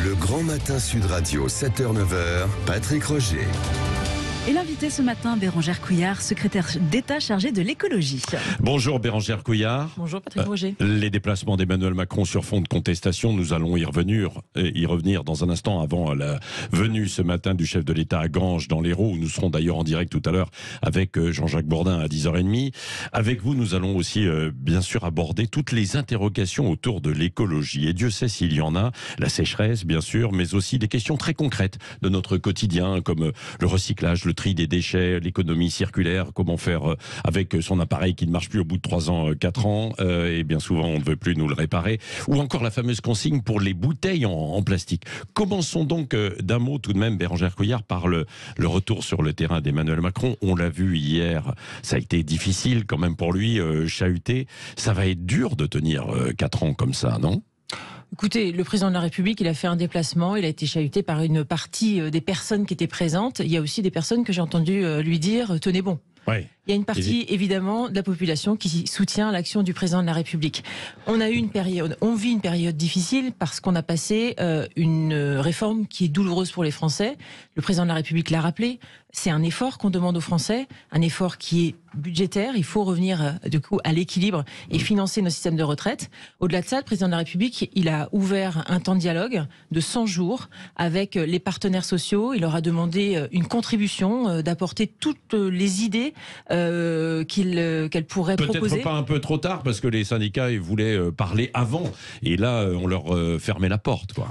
Le Grand Matin Sud Radio, 7h-9h, Patrick Roger. Et l'invité ce matin, Bérangère Couillard, secrétaire d'État chargée de l'écologie. Bonjour Bérangère Couillard. Bonjour Patrick Roger. Les déplacements d'Emmanuel Macron sur fond de contestation, nous allons y revenir dans un instant avant la venue ce matin du chef de l'État à Ganges dans l'Hérault, où nous serons d'ailleurs en direct tout à l'heure avec Jean-Jacques Bourdin à 10h30. Avec vous, nous allons aussi bien sûr aborder toutes les interrogations autour de l'écologie. Et Dieu sait s'il y en a, la sécheresse bien sûr, mais aussi des questions très concrètes de notre quotidien, comme le recyclage, le tri des déchets, l'économie circulaire, comment faire avec son appareil qui ne marche plus au bout de 3 ans, 4 ans, et bien souvent on ne veut plus nous le réparer, ou encore la fameuse consigne pour les bouteilles en plastique. Commençons donc d'un mot tout de même, Bérangère Couillard, par le retour sur le terrain d'Emmanuel Macron. On l'a vu hier, ça a été difficile quand même pour lui, chahuté. Ça va être dur de tenir 4 ans comme ça, non ? Écoutez, le président de la République, il a fait un déplacement, il a été chahuté par une partie des personnes qui étaient présentes. Il y a aussi des personnes que j'ai entendu lui dire « tenez bon ». Ouais. Il y a une partie, évidemment, de la population qui soutient l'action du président de la République. On vit une période difficile parce qu'on a passé une réforme qui est douloureuse pour les Français. Le président de la République l'a rappelé. C'est un effort qu'on demande aux Français, un effort qui est budgétaire. Il faut revenir du coup à l'équilibre et financer nos systèmes de retraite. Au-delà de ça, le président de la République, il a ouvert un temps de dialogue de 100 jours avec les partenaires sociaux. Il leur a demandé une contribution, d'apporter toutes les idées qu'elle pourrait proposer. Peut-être pas un peu trop tard, parce que les syndicats ils voulaient parler avant, et là on leur fermait la porte, quoi.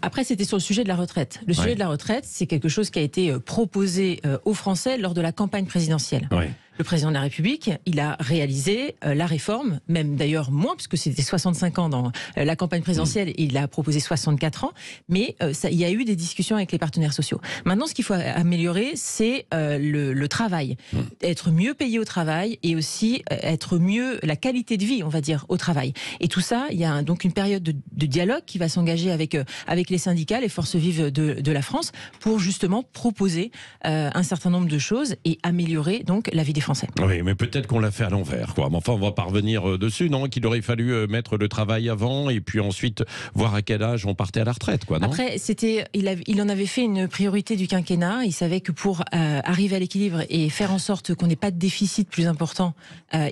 Après, c'était sur le sujet de la retraite. Le sujet de la retraite, c'est quelque chose qui a été proposé aux Français lors de la campagne présidentielle. Ouais. Le président de la République, il a réalisé la réforme, même d'ailleurs moins, puisque c'était 65 ans dans la campagne présidentielle, et il a proposé 64 ans, mais il y a eu des discussions avec les partenaires sociaux. Maintenant, ce qu'il faut améliorer, c'est le travail. Être mieux payé au travail, et aussi être mieux, la qualité de vie, on va dire, au travail. Et tout ça, il y a donc une période de dialogue qui va s'engager avec les syndicats, les forces vives de la France, pour justement proposer un certain nombre de choses et améliorer donc la vie des Français. Oui, mais peut-être qu'on l'a fait à l'envers, quoi. Mais enfin, on va pas revenir dessus, non ? Qu'il aurait fallu mettre le travail avant et puis ensuite voir à quel âge on partait à la retraite, quoi, non ? Après, il en avait fait une priorité du quinquennat. Il savait que pour arriver à l'équilibre et faire en sorte qu'on n'ait pas de déficit plus important,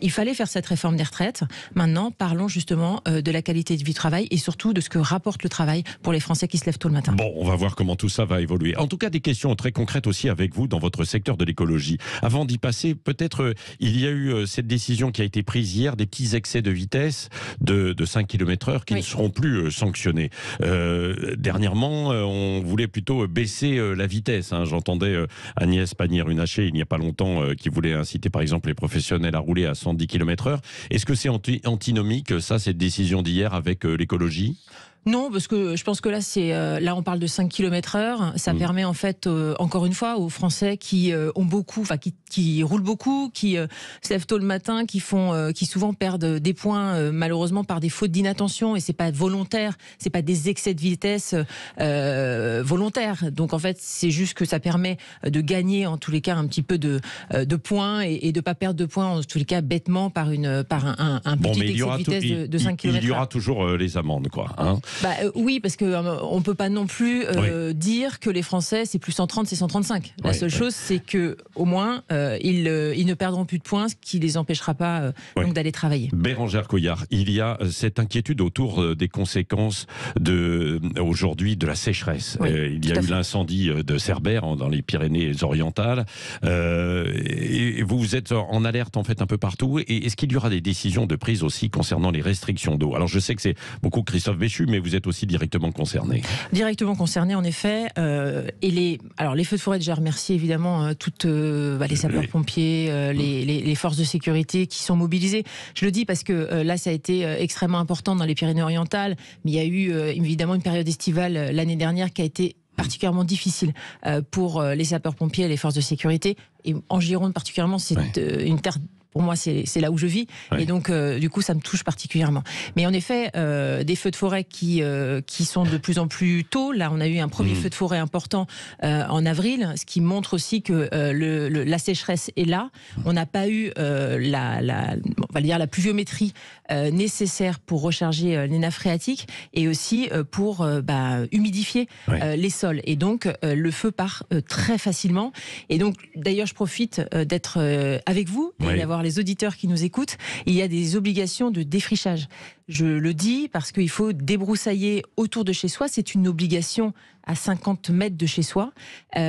il fallait faire cette réforme des retraites. Maintenant, parlons justement de la qualité de vie du travail et surtout de ce que rapporte le travail pour les Français qui se lèvent tôt le matin. Bon, on va voir comment tout ça va évoluer. En tout cas, des questions très concrètes aussi avec vous dans votre secteur de l'écologie. Avant d'y passer, peut-être il y a eu cette décision qui a été prise hier, des petits excès de vitesse de 5 km/h qui ne seront plus sanctionnés. Dernièrement, on voulait plutôt baisser la vitesse. J'entendais Agnès Pannier-Runacher il n'y a pas longtemps qui voulait inciter par exemple les professionnels à rouler à 110 km/h. Est-ce que c'est antinomique, ça, cette décision d'hier avec l'écologie ? Non, parce que je pense que là on parle de 5 km/h. Ça permet en fait, encore une fois, aux Français qui ont beaucoup, enfin qui roulent beaucoup, qui se lèvent tôt le matin, qui souvent perdent des points malheureusement par des fautes d'inattention, et c'est pas volontaire, c'est pas des excès de vitesse volontaires. Donc en fait, c'est juste que ça permet de gagner en tous les cas un petit peu de points et de pas perdre de points en tous les cas bêtement par un petit excès de vitesse de 5 km/h. Il y aura toujours les amendes, quoi. Oui, parce que on peut pas non plus dire que les Français c'est plus 130, c'est 135. La seule chose, c'est que au moins ils ne perdront plus de points, ce qui les empêchera pas donc d'aller travailler. Bérangère Couillard, il y a cette inquiétude autour des conséquences aujourd'hui de la sécheresse. Il y a eu l'incendie de Cerbère dans les Pyrénées-Orientales. Et vous êtes en alerte en fait un peu partout. Et est-ce qu'il y aura des décisions de prise aussi concernant les restrictions d'eau ? Alors je sais que c'est beaucoup Christophe Béchu, mais vous êtes aussi directement concerné. Directement concerné, en effet. Et les feux de forêt, déjà remercier évidemment toutes les sapeurs-pompiers, les forces de sécurité qui sont mobilisées. Je le dis parce que là, ça a été extrêmement important dans les Pyrénées-Orientales, mais il y a eu évidemment une période estivale l'année dernière qui a été particulièrement difficile pour les sapeurs-pompiers et les forces de sécurité. Et en Gironde particulièrement, c'est une terre pour moi, c'est là où je vis. Ouais. Et donc, du coup, ça me touche particulièrement. Mais en effet, des feux de forêt qui sont de plus en plus tôt. Là, on a eu un premier feu de forêt important en avril, ce qui montre aussi que la sécheresse est là. On n'a pas eu on va dire la pluviométrie nécessaire pour recharger les nappes phréatiques et aussi pour humidifier les sols. Et donc, le feu part très facilement. Et donc, d'ailleurs, je profite d'être avec vous et d'avoir les auditeurs qui nous écoutent. Il y a des obligations de défrichage. Je le dis parce qu'il faut débroussailler autour de chez soi. C'est une obligation à 50 mètres de chez soi. Il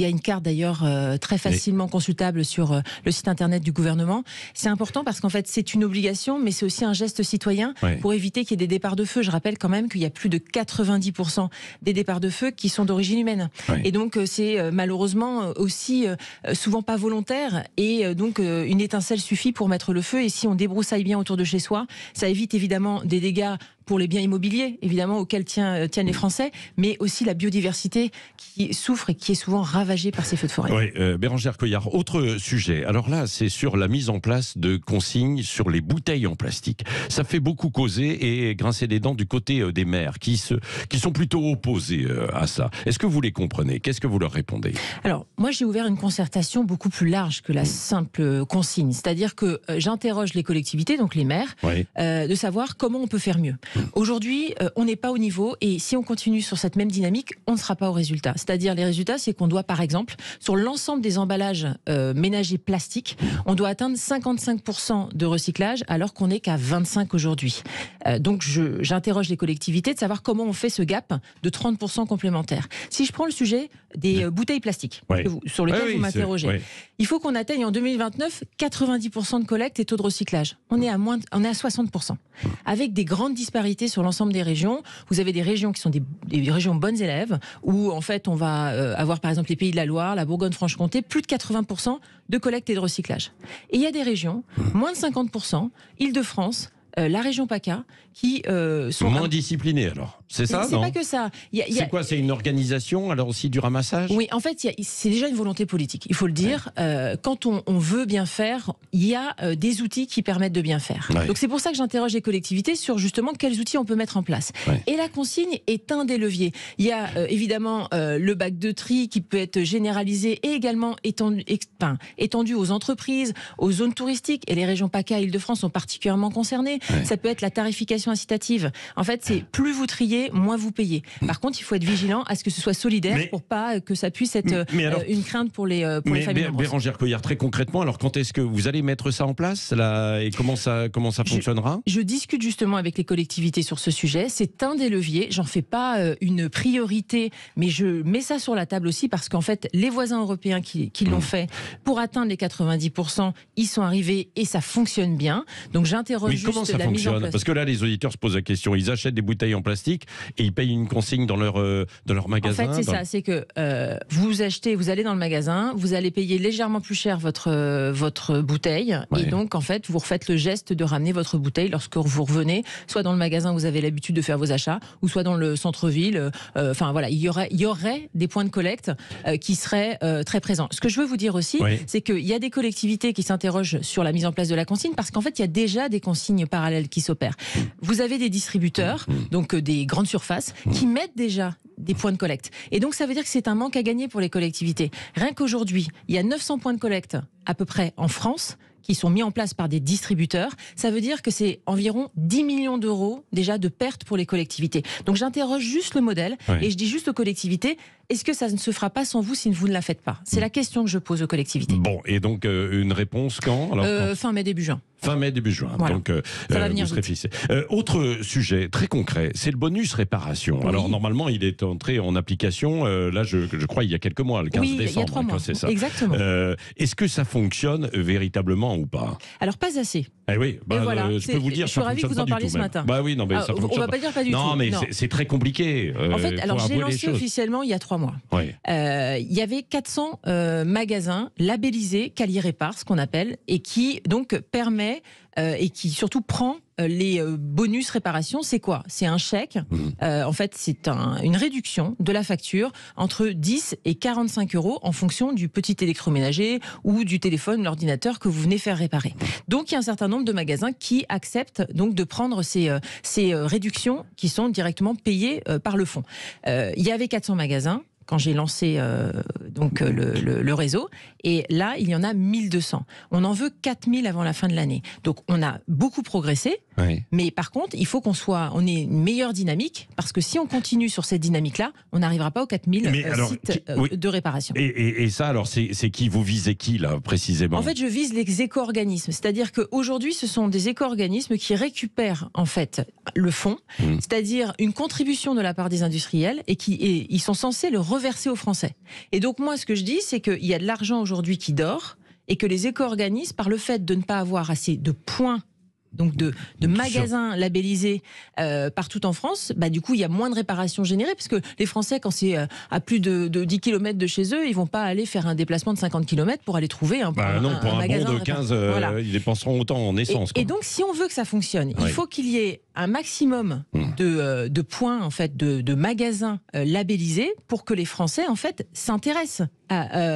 y a une carte d'ailleurs très facilement consultable sur le site internet du gouvernement. C'est important parce qu'en fait c'est une obligation, mais c'est aussi un geste citoyen pour éviter qu'il y ait des départs de feu. Je rappelle quand même qu'il y a plus de 90% des départs de feu qui sont d'origine humaine. Et donc c'est malheureusement aussi souvent pas volontaire. Et donc une étincelle suffit pour mettre le feu. Et si on débroussaille bien autour de chez soi, ça évite évidemment des dégâts pour les biens immobiliers, évidemment, auxquels tiennent les Français, mais aussi la biodiversité qui souffre et qui est souvent ravagée par ces feux de forêt. Oui, Bérengère Couillard, autre sujet. Alors là, c'est sur la mise en place de consignes sur les bouteilles en plastique. Ça fait beaucoup causer et grincer des dents du côté des maires qui sont plutôt opposés à ça. Est-ce que vous les comprenez? Qu'est-ce que vous leur répondez? Alors, moi, j'ai ouvert une concertation beaucoup plus large que la simple consigne. C'est-à-dire que j'interroge les collectivités, donc les maires, de savoir comment on peut faire mieux. Aujourd'hui, on n'est pas au niveau et si on continue sur cette même dynamique, on ne sera pas au résultat. C'est-à-dire, les résultats, c'est qu'on doit, par exemple, sur l'ensemble des emballages ménagers plastiques, on doit atteindre 55% de recyclage alors qu'on n'est qu'à 25% aujourd'hui. Donc, j'interroge les collectivités de savoir comment on fait ce gap de 30% complémentaire. Si je prends le sujet des bouteilles plastiques, sur lequel vous m'interrogez, il faut qu'on atteigne en 2029 90% de collecte et taux de recyclage. On est à 60%. Avec des grandes disparités sur l'ensemble des régions. Vous avez des régions qui sont des régions bonnes élèves, où en fait on va avoir par exemple les Pays de la Loire, la Bourgogne-Franche-Comté, plus de 80% de collecte et de recyclage. Et il y a des régions, moins de 50%, Île-de-France, la région PACA, qui sont moins disciplinés alors. C'est ça, c'est non? pas que ça. C'est quoi? C'est une organisation, alors aussi du ramassage? Oui, en fait, c'est déjà une volonté politique, il faut le dire. Quand on veut bien faire, il y a des outils qui permettent de bien faire. Donc c'est pour ça que j'interroge les collectivités sur justement quels outils on peut mettre en place. Et la consigne est un des leviers. Il y a évidemment le bac de tri qui peut être généralisé et également étendu aux entreprises, aux zones touristiques. Et les régions PACA et Île-de-France sont particulièrement concernées. Ça peut être la tarification incitative. En fait, c'est plus vous triez, moins vous payez. Par contre, il faut être vigilant à ce que ce soit solidaire pour pas que ça puisse être une crainte pour les familles nombreuses. Bérengère Couillard, très concrètement, alors quand est-ce que vous allez mettre ça en place là, et comment ça fonctionnera? Je discute justement avec les collectivités sur ce sujet. C'est un des leviers. J'en fais pas une priorité, mais je mets ça sur la table aussi parce qu'en fait, les voisins européens qui l'ont fait pour atteindre les 90%, ils sont arrivés et ça fonctionne bien. Donc j'interroge juste comment ça la mise en place. Parce que là, les auditeurs se posent la question. Ils achètent des bouteilles en plastique et ils payent une consigne dans leur magasin. En fait, c'est ça. C'est que vous allez dans le magasin, vous allez payer légèrement plus cher votre bouteille. Et donc, en fait, vous refaites le geste de ramener votre bouteille lorsque vous revenez, soit dans le magasin où vous avez l'habitude de faire vos achats, ou soit dans le centre-ville. Enfin, voilà, il y aurait des points de collecte qui seraient très présents. Ce que je veux vous dire aussi, c'est qu'il y a des collectivités qui s'interrogent sur la mise en place de la consigne parce qu'en fait, il y a déjà des consignes parallèles qui s'opèrent. Vous avez des distributeurs, donc des grandes surfaces, qui mettent déjà des points de collecte. Et donc, ça veut dire que c'est un manque à gagner pour les collectivités. Rien qu'aujourd'hui, il y a 900 points de collecte à peu près en France qui sont mis en place par des distributeurs. Ça veut dire que c'est environ 10 millions d'euros déjà de pertes pour les collectivités. Donc j'interroge juste le modèle et je dis juste aux collectivités, est-ce que ça ne se fera pas sans vous si vous ne la faites pas? C'est la question que je pose aux collectivités. Bon, et donc une réponse quand? Alors, fin mai, début juin. Fin mai, début juin. Voilà. Donc, ça va venir vous serez fixé. Autre sujet très concret, c'est le bonus réparation. Alors, normalement, il est entré en application, là, je crois, il y a quelques mois, le 15 décembre. Il y a 3 mois. C'est ça. Exactement. Est-ce que ça fonctionne véritablement ou pas? Alors, pas assez. Eh oui, voilà, je peux vous dire, je suis ravie que vous en parliez ce matin. Bah oui, non, mais ça fonctionne on va pas dire pas du tout. Non, mais c'est très compliqué. En fait, alors j'ai lancé officiellement il y a 3 mois. Il y avait 400 magasins labellisés Cali Répare, ce qu'on appelle, et qui donc permet et qui surtout prend les bonus réparation. C'est quoi? C'est un chèque. En fait, c'est une réduction de la facture entre 10 et 45 euros en fonction du petit électroménager ou du téléphone, l'ordinateur que vous venez faire réparer. Donc, il y a un certain nombre de magasins qui acceptent donc de prendre ces réductions qui sont directement payées par le fonds. Il y avait 400 magasins quand j'ai lancé le réseau. Et là, il y en a 1200. On en veut 4000 avant la fin de l'année. Donc, on a beaucoup progressé. Oui. Mais par contre, il faut on ait une meilleure dynamique, parce que si on continue sur cette dynamique-là, on n'arrivera pas aux 4000 sites de réparation. Et ça, alors, c'est qui? Vous visez qui, là, précisément? En fait, je vise les éco-organismes. C'est-à-dire qu'aujourd'hui, ce sont des éco-organismes qui récupèrent, en fait, le fonds, c'est-à-dire une contribution de la part des industriels, et ils sont censés le reverser aux Français. Et donc, moi, ce que je dis, c'est qu'il y a de l'argent aujourd'hui qui dort, et que les éco-organismes, par le fait de ne pas avoir assez de points, donc de magasins labellisés partout en France, du coup il y a moins de réparations générées, parce que les Français, quand c'est à plus de 10 km de chez eux, ils vont pas aller faire un déplacement de 50 km pour aller trouver un magasin bon de 15, ils dépenseront autant en essence. Et donc, si on veut que ça fonctionne, il faut qu'il y ait un maximum de points, en fait, de magasins labellisés, pour que les Français, en fait, s'intéressent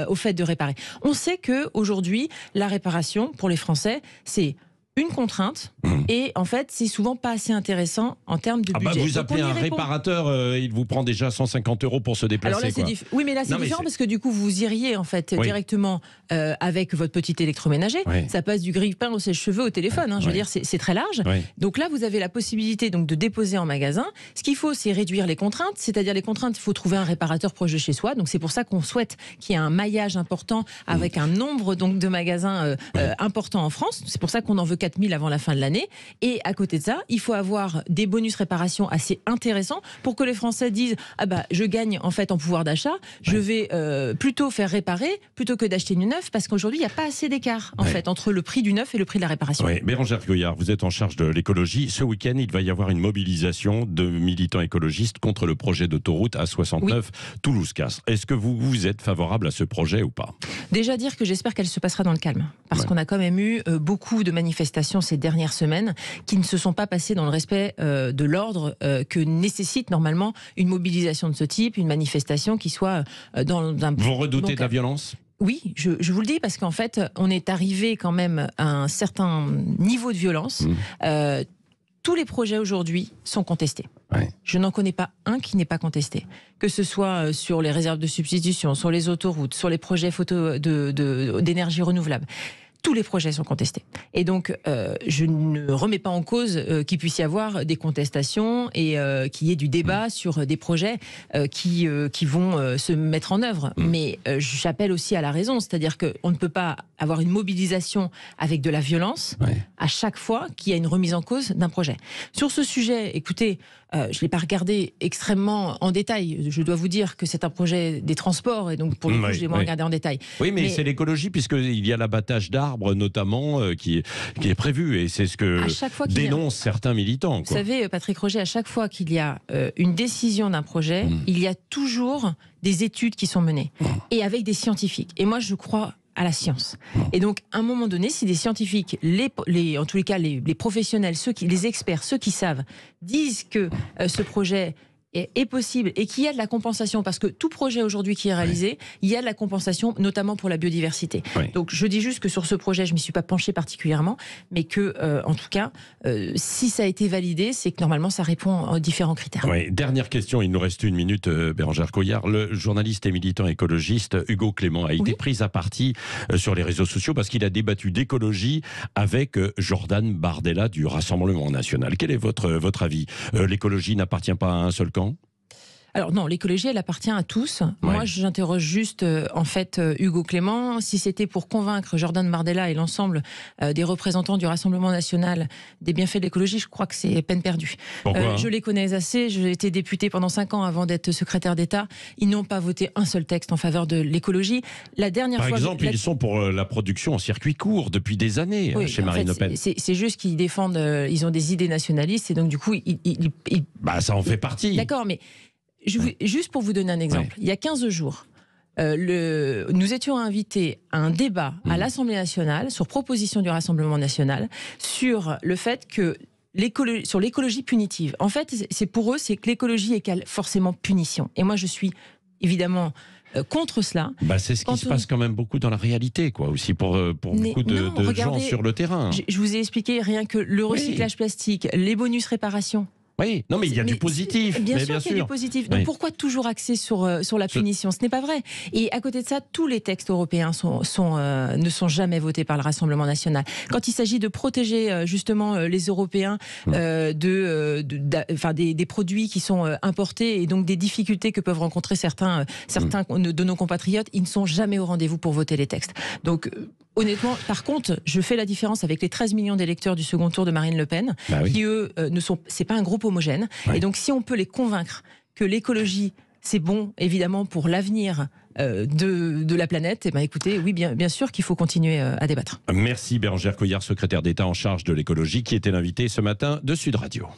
au fait de réparer. On sait que aujourd'hui, la réparation pour les Français, c'est une contrainte, et en fait, c'est souvent pas assez intéressant en termes de budget. Vous appelez un réparateur, il vous prend déjà 150 euros pour se déplacer. Alors là, oui, mais là, c'est différent, parce que du coup, vous iriez en fait directement avec votre petit électroménager. Oui. Ça passe du grille-pain au sèche-cheveux au téléphone. Je veux dire, c'est très large. Oui. Donc là, vous avez la possibilité donc de déposer en magasin. Ce qu'il faut, c'est réduire les contraintes. C'est-à-dire les contraintes, il faut trouver un réparateur proche de chez soi. Donc c'est pour ça qu'on souhaite qu'il y ait un maillage important avec un nombre donc de magasins important en France. C'est pour ça qu'on en veut 4000 avant la fin de l'année. Et à côté de ça, il faut avoir des bonus réparation assez intéressants pour que les Français disent je gagne en fait en pouvoir d'achat, je vais plutôt faire réparer plutôt que d'acheter du neuf, parce qu'aujourd'hui il n'y a pas assez d'écart en fait entre le prix du neuf et le prix de la réparation. Oui. Bérengère Couillard, vous êtes en charge de l'écologie. Ce week-end, il va y avoir une mobilisation de militants écologistes contre le projet d'autoroute A69 Toulouse-Castres. Est-ce que vous êtes favorable à ce projet ou pas? Déjà dire que j'espère qu'elle se passera dans le calme, parce qu'on a quand même eu beaucoup de manifestations ces dernières semaines qui ne se sont pas passées dans le respect de l'ordre que nécessite normalement une mobilisation de ce type, une manifestation qui soit dans un... Vous redoutez de la violence ? Oui, je vous le dis, parce qu'en fait, on est arrivé quand même à un certain niveau de violence. Tous les projets aujourd'hui sont contestés. Ouais. Je n'en connais pas un qui n'est pas contesté. Que ce soit sur les réserves de substitution, sur les autoroutes, sur les projets d'énergie renouvelable. Tous les projets sont contestés. Et donc, je ne remets pas en cause qu'il puisse y avoir des contestations et qu'il y ait du débat sur des projets qui vont se mettre en œuvre. Mais j'appelle aussi à la raison, c'est-à-dire qu'on ne peut pas avoir une mobilisation avec de la violence à chaque fois qu'il y a une remise en cause d'un projet. Sur ce sujet, écoutez, je ne l'ai pas regardé extrêmement en détail. Je dois vous dire que c'est un projet des transports, et donc pour le coup, je l'ai moins regardé en détail. Oui, mais c'est l'écologie, puisqu'il y a l'abattage d'arbres notamment qui est prévu, et c'est ce que dénoncent certains militants. Vous savez, Patrick Roger, à chaque fois qu'il y a une décision d'un projet, il y a toujours des études qui sont menées, et avec des scientifiques. Et moi, je crois à la science. Et donc, à un moment donné, si des scientifiques, en tous les cas, les professionnels, les experts, ceux qui savent, disent que ce projet est possible et qu'il y a de la compensation, parce que tout projet aujourd'hui qui est réalisé, il y a de la compensation, notamment pour la biodiversité. Donc je dis juste que sur ce projet, je ne m'y suis pas penchée particulièrement, mais que, en tout cas, si ça a été validé, c'est que normalement ça répond aux différents critères. Oui. Dernière question, il nous reste une minute, Bérengère Couillard. Le journaliste et militant écologiste Hugo Clément a été pris à partie sur les réseaux sociaux parce qu'il a débattu d'écologie avec Jordan Bardella du Rassemblement national. Quel est votre avis? L'écologie n'appartient pas à un seul camp? Alors non, l'écologie, elle appartient à tous. Moi, j'interroge juste, en fait, Hugo Clément. Si c'était pour convaincre Jordan Bardella et l'ensemble des représentants du Rassemblement national des bienfaits de l'écologie, je crois que c'est peine perdue. Pourquoi je les connais assez. J'ai été députée pendant 5 ans avant d'être secrétaire d'État. Ils n'ont pas voté un seul texte en faveur de l'écologie. La dernière fois... Par exemple, ils sont pour la production en circuit court depuis des années chez Marine Le Pen. C'est juste qu'ils défendent... ils ont des idées nationalistes, et donc du coup... ça en fait partie. D'accord, mais... juste pour vous donner un exemple, il y a 15 jours, nous étions invités à un débat à l'Assemblée nationale sur proposition du Rassemblement national sur le fait que sur l'écologie punitive. En fait, c'est pour eux, c'est que l'écologie égale forcément punition. Et moi, je suis évidemment contre cela. C'est ce qui se passe quand même beaucoup dans la réalité, quoi, aussi pour beaucoup de gens sur le terrain. Je vous ai expliqué rien que le recyclage plastique, les bonus réparation. Oui, non, mais il y a du positif. Bien sûr qu'il y a du positif. Donc pourquoi toujours axer sur la punition ? Ce n'est pas vrai. Et à côté de ça, tous les textes européens ne sont jamais votés par le Rassemblement national. Quand il s'agit de protéger justement les Européens des produits qui sont importés et donc des difficultés que peuvent rencontrer certains de nos compatriotes, ils ne sont jamais au rendez-vous pour voter les textes. Donc honnêtement, par contre, je fais la différence avec les 13 millions d'électeurs du second tour de Marine Le Pen, qui eux, c'est pas un groupe homogène. Et donc, si on peut les convaincre que l'écologie, c'est bon, évidemment, pour l'avenir de la planète, écoutez, oui, bien sûr qu'il faut continuer à débattre. Merci Bérangère Couillard, secrétaire d'État en charge de l'écologie, qui était l'invitée ce matin de Sud Radio.